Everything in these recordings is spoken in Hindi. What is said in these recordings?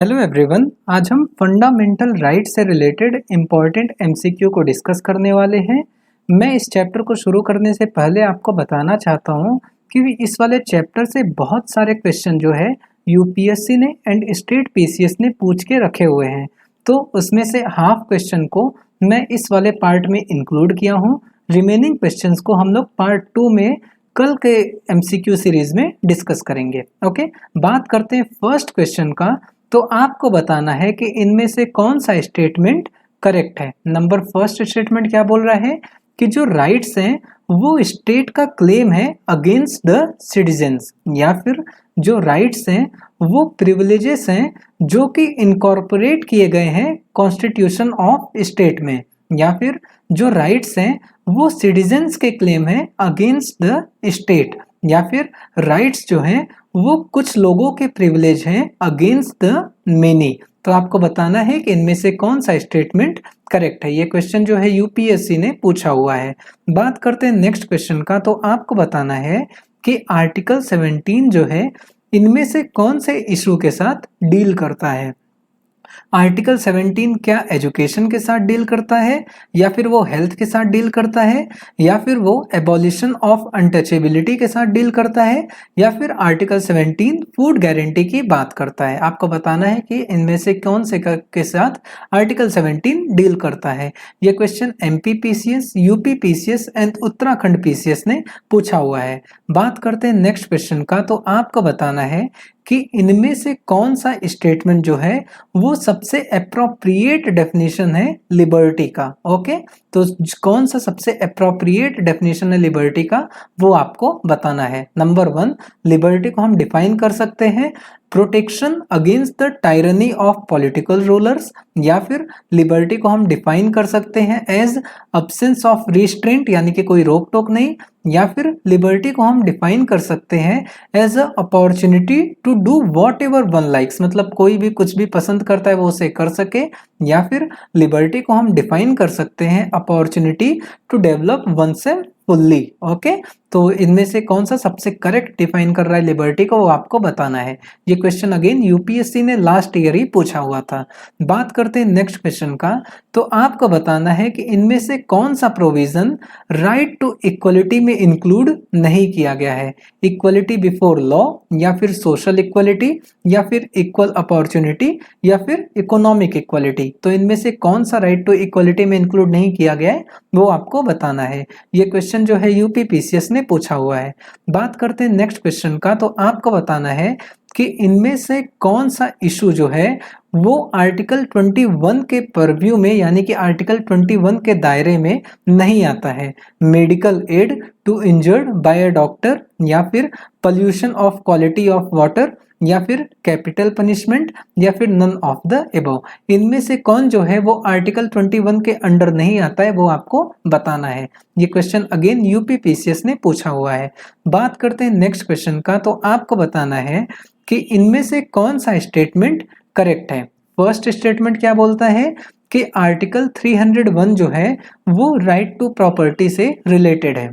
हेलो एवरीवन, आज हम फंडामेंटल राइट से रिलेटेड इम्पॉर्टेंट एमसीक्यू को डिस्कस करने वाले हैं। मैं इस चैप्टर को शुरू करने से पहले आपको बताना चाहता हूं कि इस वाले चैप्टर से बहुत सारे क्वेश्चन जो है यूपीएससी ने एंड स्टेट पीसीएस ने पूछ के रखे हुए हैं। तो उसमें से हाफ क्वेश्चन को मैं इस वाले पार्ट में इंक्लूड किया हूँ। रिमेनिंग क्वेश्चंस को हम लोग पार्ट 2 में कल के एमसीक्यू सीरीज में डिस्कस करेंगे। ओके, बात करते हैं फर्स्ट क्वेश्चन का। तो आपको बताना है कि इनमें से कौन सा स्टेटमेंट करेक्ट है। नंबर फर्स्ट स्टेटमेंट क्या बोल रहा है कि जो राइट्स हैं वो स्टेट का क्लेम है अगेंस्ट द सिटीजन्स, या फिर जो राइट्स हैं वो प्रिविलेजेस हैं जो कि इनकॉर्पोरेट किए गए हैं कॉन्स्टिट्यूशन ऑफ स्टेट में, या फिर जो राइट्स हैं वो सिटीजन्स के क्लेम है अगेंस्ट द स्टेट, या फिर राइट्स जो हैं वो कुछ लोगों के प्रिविलेज हैं अगेंस्ट द मेनी। तो आपको बताना है कि इनमें से कौन सा स्टेटमेंट करेक्ट है। ये क्वेश्चन जो है यूपीएससी ने पूछा हुआ है। बात करते हैं नेक्स्ट क्वेश्चन का। तो आपको बताना है कि आर्टिकल 17 जो है इनमें से कौन से इशू के साथ डील करता है। आर्टिकल 17 क्या एजुकेशन के साथ डील करता है, या फिर वो हेल्थ के साथ डील करता है, या फिर वो एबॉलिशन ऑफ अनटचेबिलिटी के साथ डील करता है, या फिर आर्टिकल 17 फूड गारंटी की बात करता है। आपको बताना है कि इनमें से कौन से के साथ आर्टिकल 17 डील करता है। ये question MP PCS, UP PCS and Uttarakhand PCS ने पूछा हुआ है। बात करते हैं नेक्स्ट क्वेश्चन का। तो आपको बताना है कि इनमें से कौन सा स्टेटमेंट जो है वो सबसे अप्रोप्रिएट डेफिनेशन है लिबर्टी का। ओके, तो कौन सा सबसे अप्रोप्रिएट डेफिनेशन है लिबर्टी का वो आपको बताना है। नंबर 1, लिबर्टी को हम डिफाइन कर सकते हैं protection against the tyranny of political rulers, या फिर लिबर्टी को हम डिफाइन कर सकते हैं एज अब्सेंस ऑफ रिस्ट्रेंट, यानी कि कोई रोक टोक नहीं, या फिर लिबर्टी को हम डिफाइन कर सकते हैं as a opportunity to do whatever one likes, मतलब कोई भी कुछ भी पसंद करता है वो उसे कर सके, या फिर लिबर्टी को हम डिफाइन कर सकते हैं opportunity to develop oneself fully. Okay, तो इनमें से कौन सा सबसे करेक्ट डिफाइन कर रहा है लिबर्टी को वो आपको बताना है। ये क्वेश्चन अगेन यूपीएससी ने लास्ट ईयर ही पूछा हुआ था। बात करते हैं नेक्स्ट क्वेश्चन का। तो आपको बताना है कि इनमें से कौन सा प्रोविजन राइट टू इक्वलिटी में इंक्लूड नहीं किया गया है। इक्वलिटी बिफोर लॉ, या फिर सोशल इक्वलिटी, या फिर इक्वल अपॉर्चुनिटी, या फिर इकोनॉमिक इक्वलिटी। तो इनमें से कौन सा राइट टू इक्वलिटी में इंक्लूड नहीं किया गया है वो आपको बताना है। ये क्वेश्चन जो है यूपी पीसीएस ने पूछा हुआ है। बात करते हैं नेक्स्ट क्वेश्चन का। तो आपको बताना है कि इनमें से कौन सा इशू जो है वो आर्टिकल 21 के परव्यू में, यानी कि आर्टिकल 21 के दायरे में नहीं आता है। Medical aid to injured by a doctor, या फिर pollution of quality of water, या फिर कैपिटल पनिशमेंट, या फिर नन ऑफ द एबव। इनमें से कौन जो है वो आर्टिकल 21 के अंडर नहीं आता है वो आपको बताना है। ये क्वेश्चन अगेन यूपी पीसीएस ने पूछा हुआ है। बात करते हैं नेक्स्ट क्वेश्चन का। तो आपको बताना है कि इनमें से कौन सा स्टेटमेंट करेक्ट है। फर्स्ट स्टेटमेंट क्या बोलता है कि आर्टिकल 301 जो है वो राइट टू प्रॉपर्टी से रिलेटेड है।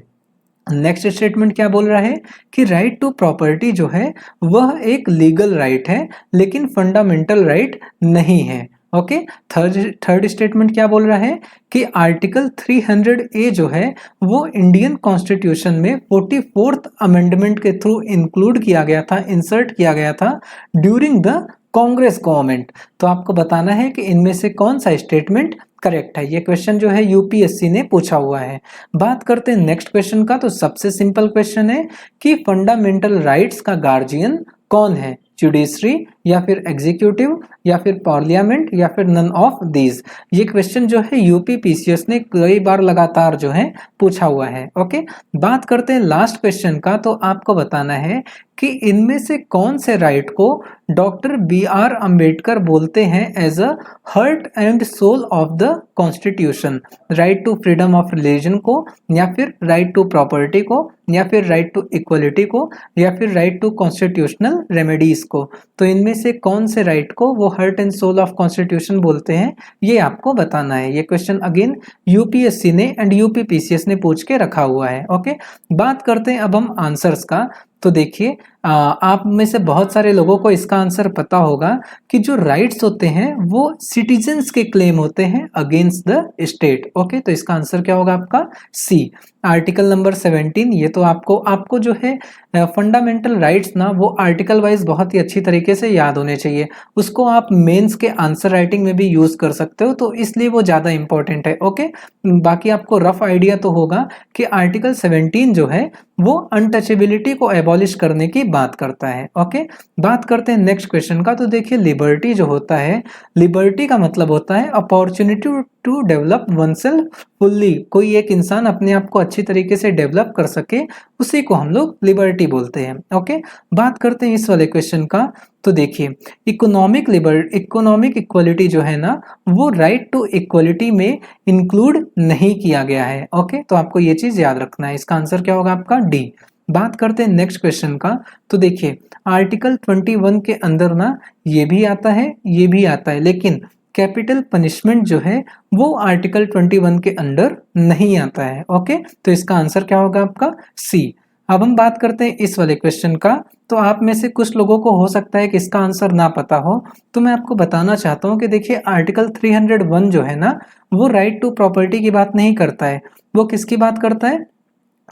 नेक्स्ट स्टेटमेंट क्या बोल रहा है कि राइट टू प्रॉपर्टी जो है वह एक लीगल राइट है लेकिन फंडामेंटल राइट नहीं है। ओके, थर्ड स्टेटमेंट क्या बोल रहा है कि आर्टिकल 300A जो है वो इंडियन कॉन्स्टिट्यूशन में 44th अमेंडमेंट के थ्रू इंक्लूड किया गया था, इंसर्ट किया गया था ड्यूरिंग द कांग्रेस गवर्नमेंट। तो आपको बताना है कि इनमें से कौन सा स्टेटमेंट करेक्ट है। ये क्वेश्चन जो है यूपीएससी ने पूछा हुआ है। बात करते हैं नेक्स्ट क्वेश्चन का। तो सबसे सिंपल क्वेश्चन है कि फंडामेंटल राइट्स का गार्जियन कौन है। जुडिशरी, या फिर एग्जीक्यूटिव, या फिर पार्लियामेंट, या फिर नन ऑफ दीज। ये क्वेश्चन जो है यूपी पीसीएस ने कई बार लगातार जो है पूछा हुआ है। ओके, बात करते हैं लास्ट क्वेश्चन का। तो आपको बताना है कि इनमें से कौन से राइट को डॉक्टर BR अंबेडकर बोलते हैं as a heart and soul of the constitution. Right to freedom of religion को, या फिर राइट टू प्रॉपर्टी को, या फिर राइट टू इक्वलिटी को, या फिर राइट टू कॉन्स्टिट्यूशनल रेमेडीज को। तो इनमें से कौन से राइट को वो heart and soul of constitution बोलते हैं ये आपको बताना है। ये क्वेश्चन अगेन यूपीएससी ने एंड यूपी पीसीएस ने पूछ के रखा हुआ है। ओके, बात करते हैं अब हम आंसर्स का। तो देखिए आप में से बहुत सारे लोगों को इसका आंसर पता होगा कि जो राइट्स होते हैं वो सिटीजन्स के क्लेम होते हैं अगेंस्ट द स्टेट। ओके, तो इसका आंसर क्या होगा आपका सी, आर्टिकल नंबर 17। ये तो आपको जो है फंडामेंटल राइट्स ना वो आर्टिकल वाइज बहुत ही अच्छी तरीके से याद होने चाहिए। उसको आप मेंस के आंसर राइटिंग में भी यूज कर सकते हो, तो इसलिए वो ज्यादा इंपॉर्टेंट है। ओके, बाकी आपको रफ आइडिया तो होगा कि आर्टिकल 17 जो है वो अनटचेबिलिटी को एबॉलिश करने की बात करता है। ओके, बात करते हैं नेक्स्ट क्वेश्चन का। तो देखिए लिबर्टी जो होता है, लिबर्टी का मतलब होता है opportunity to develop oneself fully. कोई एक इंसान अपने आप को अच्छी तरीके से डेवलप कर सके, उसी को हम लोग लिबर्टी बोलते हैं। ओके, बात करते हैं इस वाले क्वेश्चन का। तो देखिए इकोनॉमिक इक्वलिटी जो है ना वो राइट टू इक्वलिटी में इंक्लूड नहीं किया गया है। ओके, तो आपको ये चीज याद रखना है। इसका आंसर क्या होगा आपका डी। बात करते हैं नेक्स्ट क्वेश्चन का। तो देखिए आर्टिकल 21 के अंदर ना ये भी आता है, ये भी आता है, लेकिन कैपिटल पनिशमेंट जो है वो आर्टिकल 21 के अंडर नहीं आता है। ओके, तो इसका आंसर क्या होगा आपका सी। अब हम बात करते हैं इस वाले क्वेश्चन का। तो आप में से कुछ लोगों को हो सकता है कि इसका आंसर ना पता हो, तो मैं आपको बताना चाहता हूं कि देखिए आर्टिकल 301 जो है ना वो राइट टू प्रॉपर्टी की बात नहीं करता है। वो किसकी बात करता है?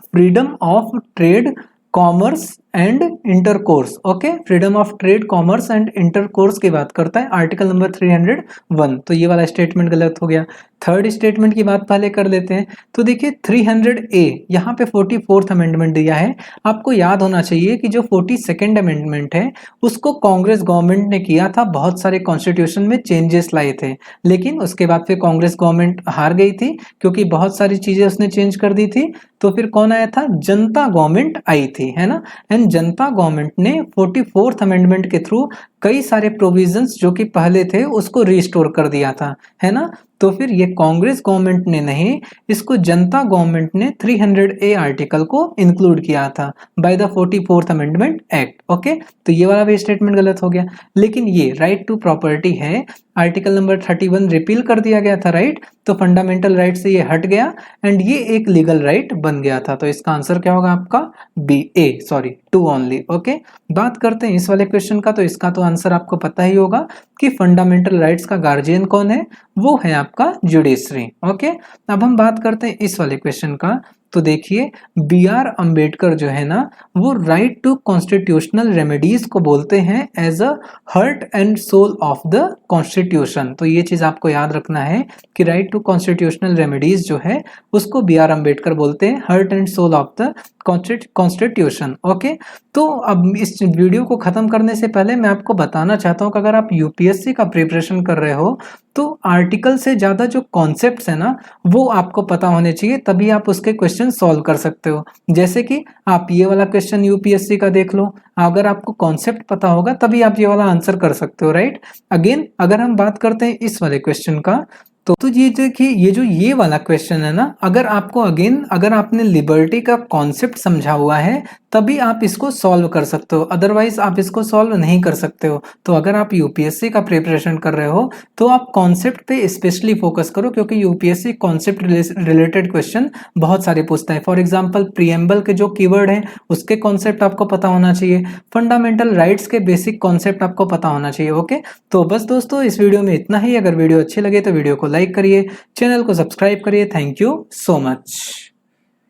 Freedom of trade, commerce and intercourse. Okay, freedom of trade, commerce and intercourse की बात करता है आर्टिकल नंबर 301। तो ये वाला स्टेटमेंट गलत हो गया। थर्ड स्टेटमेंट की बात पहले कर लेते हैं। तो देखिए 300A यहाँ पे 44th अमेंडमेंट दिया है। आपको याद होना चाहिए कि जो 42nd अमेंडमेंट है उसको कांग्रेस गवर्नमेंट ने किया था, बहुत सारे कॉन्स्टिट्यूशन में चेंजेस लाए थे, लेकिन उसके बाद फिर कांग्रेस गवर्नमेंट हार गई थी क्योंकि बहुत सारी चीजें उसने चेंज कर दी थी। तो फिर कौन आया था? जनता गवर्नमेंट आई थी, है ना। एंड जनता गवर्नमेंट ने 44th अमेंडमेंट के थ्रू कई सारे प्रोविजंस जो कि पहले थे उसको रिस्टोर कर दिया था, है ना। तो फिर ये कांग्रेस गवर्नमेंट ने नहीं, इसको जनता गवर्नमेंट ने 300A आर्टिकल को इंक्लूड किया था by the 44th amendment act. Okay, तो ये वाला भी स्टेटमेंट गलत हो गया। लेकिन ये राइट टू प्रॉपर्टी है, आर्टिकल नंबर 31 रिपील कर दिया गया था, राइट। तो फंडामेंटल राइट से ये हट गया एंड ये एक लीगल राइट बन गया था। तो इसका आंसर क्या होगा आपका बी, ए सॉरी 2 ओनली। ओके, बात करते हैं इस वाले क्वेश्चन का। तो इसका तो आंसर आपको पता ही होगा कि फंडामेंटल राइट्स का गार्जियन कौन है? वो है आपका जुडिशरी। ओके, अब हम बात करते हैं इस वाले क्वेश्चन का। तो देखिए B.R. अंबेडकर जो है ना वो राइट टू कॉन्स्टिट्यूशनल रेमेडीज को बोलते हैं as a heart and soul of the constitution. तो ये चीज आपको याद रखना है कि राइट टू कॉन्स्टिट्यूशनल रेमेडीज जो है उसको B.R. अंबेडकर बोलते हैं heart and soul of the constitution. Okay, तो अब इस वीडियो को खत्म करने से पहले मैं आपको बताना चाहता हूँ कि अगर आप यूपीएससी का प्रिपरेशन कर रहे हो तो आर्टिकल से ज्यादा जो कॉन्सेप्ट्स है ना वो आपको पता होने चाहिए, तभी आप उसके क्वेश्चन सॉल्व कर सकते हो। जैसे कि आप ये वाला क्वेश्चन यूपीएससी का देख लो, अगर आपको कॉन्सेप्ट पता होगा तभी आप ये वाला आंसर कर सकते हो, राइट। अगेन अगर हम बात करते हैं इस वाले क्वेश्चन का, तो ये देखिए ये वाला क्वेश्चन है ना, अगर आपको अगर आपने लिबर्टी का कॉन्सेप्ट समझा हुआ है तभी आप इसको सॉल्व कर सकते हो, अदरवाइज आप इसको सॉल्व नहीं कर सकते हो। तो अगर आप यूपीएससी का प्रिपरेशन कर रहे हो तो आप कॉन्सेप्ट पे स्पेशली फोकस करो, क्योंकि यूपीएससी कॉन्सेप्ट रिलेटेड क्वेश्चन बहुत सारे पूछता है। फॉर एग्जाम्पल प्रीएम्बल के जो कीवर्ड है उसके कॉन्सेप्ट आपको पता होना चाहिए, फंडामेंटल राइट्स के बेसिक कॉन्सेप्ट आपको पता होना चाहिए। ओके, तो बस दोस्तों इस वीडियो में इतना ही। अगर वीडियो अच्छी लगे तो वीडियो को लाइक करिए, चैनल को सब्सक्राइब करिए। Thank you so much.